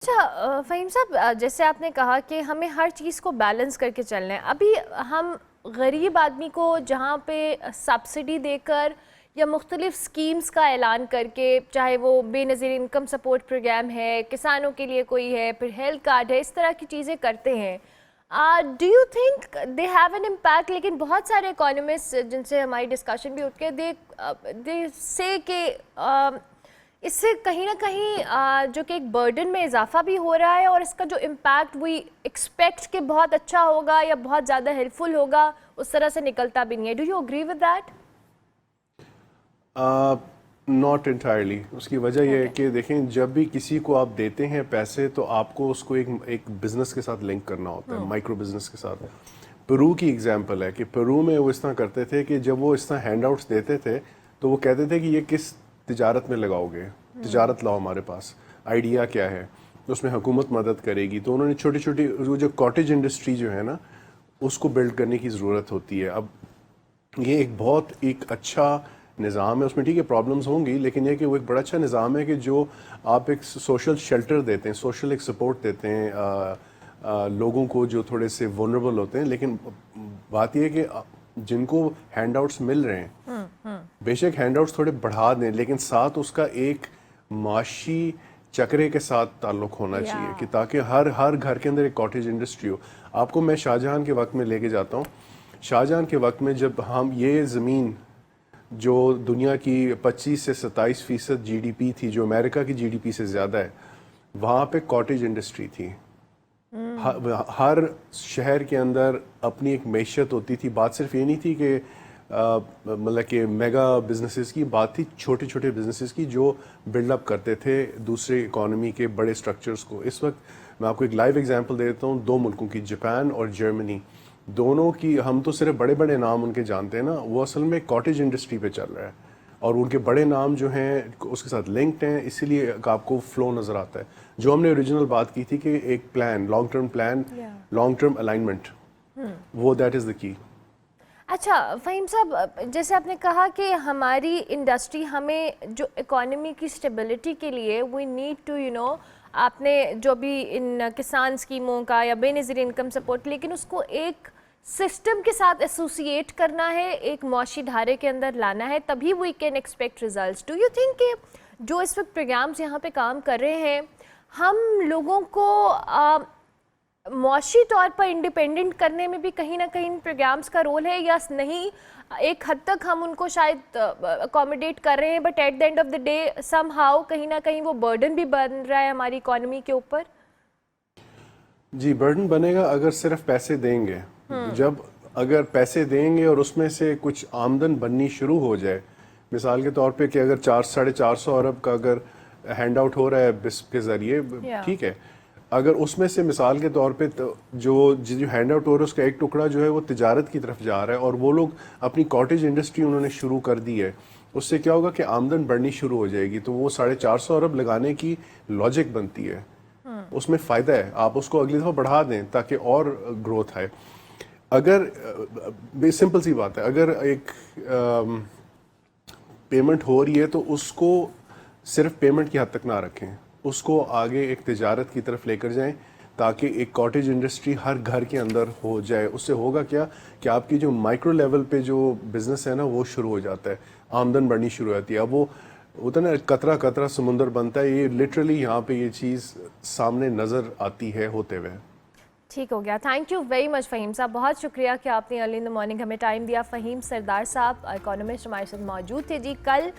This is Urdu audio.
اچھا فہیم صاحب، جیسے آپ نے کہا کہ ہمیں ہر چیز کو بیلنس کر کے چلنا ہے. ابھی ہم غریب آدمی کو جہاں پہ سبسڈی دے کر یا مختلف سکیمز کا اعلان کر کے، چاہے وہ بے نظیر انکم سپورٹ پروگرام ہے، کسانوں کے لیے کوئی ہے، پھر ہیلتھ کارڈ ہے، اس طرح کی چیزیں کرتے ہیں. Do you think they have an impact? لیکن بہت سارے اکانومسٹ جن سے ہماری ڈسکشن بھی اٹھ کے دے سے کہ اس سے کہیں نہ کہیں جو کہ ایک برڈن میں اضافہ بھی ہو رہا ہے، اور اس کا جو امپیکٹ وی ایکسپیکٹ کہ بہت اچھا ہوگا یا بہت زیادہ ہیلپ فل ہوگا، اس طرح سے نکلتا بھی نہیں ہے. Do you agree with that? Not entirely. اس کی وجہ یہ ہے کہ دیکھیں، جب بھی کسی کو آپ دیتے ہیں پیسے تو آپ کو اس کو ایک بزنس کے ساتھ لنک کرنا ہوتا ہے، مائکرو بزنس کے ساتھ. پیرو کی ایگزامپل ہے کہ پیرو میں وہ اس طرح کرتے تھے کہ جب وہ اس طرح ہینڈ آؤٹس دیتے تھے تو وہ کہتے تھے کہ یہ کس تجارت میں لگاؤ گے، تجارت لاؤ ہمارے پاس، آئیڈیا کیا ہے، اس میں حکومت مدد کرے گی. تو انہوں نے چھوٹی چھوٹی جو کاٹیج انڈسٹری جو ہے نا، اس کو بلڈ کرنے کی ضرورت ہوتی ہے. اب یہ ایک اچھا نظام ہے. اس میں ٹھیک ہے پرابلمز ہوں گی، لیکن یہ کہ وہ ایک بڑا اچھا نظام ہے کہ جو آپ ایک سوشل شیلٹر دیتے ہیں، سوشل ایک سپورٹ دیتے ہیں لوگوں کو جو تھوڑے سے ونربل ہوتے ہیں. لیکن بات یہ ہے کہ جن کو ہینڈ آؤٹس مل رہے ہیں، بے شک ہینڈ آؤٹس تھوڑے بڑھا دیں، لیکن ساتھ اس کا ایک معاشی چکرے کے ساتھ تعلق ہونا چاہیے کہ تاکہ ہر گھر کے اندر ایک کاٹیج انڈسٹری ہو. آپ کو میں شاہجہاں کے وقت میں لے کے جاتا ہوں. شاہجہاں کے وقت میں جب ہم یہ زمین جو دنیا کی 25 سے 27% جی ڈی پی تھی، جو امریکہ کی جی ڈی پی سے زیادہ ہے، وہاں پہ کاٹیج انڈسٹری تھی. ہر شہر کے اندر اپنی ایک معیشت ہوتی تھی. بات صرف یہ نہیں تھی کہ مطلب کہ میگا بزنسز کی بات تھی، چھوٹے چھوٹے بزنسز کی جو بلڈ اپ کرتے تھے دوسرے اکانومی کے بڑے سٹرکچرز کو. اس وقت میں آپ کو ایک لائیو ایگزامپل دے دیتا ہوں دو ملکوں کی، جاپان اور جرمنی. دونوں کی ہم تو صرف بڑے بڑے نام ان کے جانتے ہیں نا، وہ اصل میں کاٹیج انڈسٹری پہ چل رہا ہے، اور ان کے بڑے نام جو ہیں اس کے ساتھ لنکڈ ہیں، اسی لیے آپ کو فلو نظر آتا ہے. جو ہم نے اوریجنل بات کی تھی کہ ایک plan, long term plan, long term alignment, وہ دیٹ از دا کی. اچھا فہیم صاحب، جیسے آپ نے کہا کہ ہماری انڈسٹری، ہمیں جو اکانومی کی اسٹیبلٹی کے لیے وی نیڈ ٹو آپ نے جو بھی ان کسان اسکیموں کا یا بے نظیر انکم سپورٹ، لیکن اس کو ایک سسٹم کے ساتھ ایسوسیٹ کرنا ہے، ایک معاشی دھارے کے اندر لانا ہے، تبھی we can expect results. Do you think کہ جو اس وقت پروگرامز یہاں پہ کام کر رہے ہیں، ہم لوگوں کو معاشی طور پر انڈیپینڈنٹ کرنے میں بھی کہیں نہ کہیں ان پروگرامز کا رول ہے یا نہیں؟ ایک حد تک ہم ان کو شاید اکوموڈیٹ کر رہے ہیں، but at the end of the day somehow کہیں نہ کہیں وہ برڈن بھی بن رہا ہے ہماری اکانومی کے اوپر. جی برڈن بنے گا اگر صرف پیسے دیں گے. اگر پیسے دیں گے اور اس میں سے کچھ آمدن بننی شروع ہو جائے، مثال کے طور پہ کہ اگر 400-450 ارب کا اگر ہینڈ آؤٹ ہو رہا ہے بسپ کے ذریعے، ٹھیک ہے، اگر اس میں سے مثال کے طور پہ جو ہینڈ آؤٹ ہو رہا ہے اس کا ایک ٹکڑا جو ہے وہ تجارت کی طرف جا رہا ہے، اور وہ لوگ اپنی کاٹیج انڈسٹری انہوں نے شروع کر دی ہے، اس سے کیا ہوگا کہ آمدن بڑھنی شروع ہو جائے گی. تو وہ 450 ارب لگانے کی لاجک بنتی ہے، اس میں فائدہ ہے. آپ اس کو اگلی دفعہ بڑھا دیں تاکہ اور گروتھ آئے. اگر سمپل سی بات ہے، اگر ایک پیمنٹ ہو رہی ہے تو اس کو صرف پیمنٹ کی حد تک نہ رکھیں، اس کو آگے ایک تجارت کی طرف لے کر جائیں تاکہ ایک کاٹیج انڈسٹری ہر گھر کے اندر ہو جائے. اس سے ہوگا کیا کہ آپ کی جو مائکرو لیول پہ جو بزنس ہے نا وہ شروع ہو جاتا ہے، آمدن بڑھنی شروع ہوتی ہے. اب وہ ہوتا ہے نا قطرہ قطرہ سمندر بنتا ہے، یہ لٹرلی یہاں پہ یہ چیز سامنے نظر آتی ہے ہوتے ہوئے. ٹھیک ہو گیا. Thank you very much Fahim sahab, بہت شکریہ کہ آپ نے ارلی ان دا مارننگ ہمیں ٹائم دیا. فہیم سردار صاحب اکانومسٹ ہمارے ساتھ موجود تھے. جی کل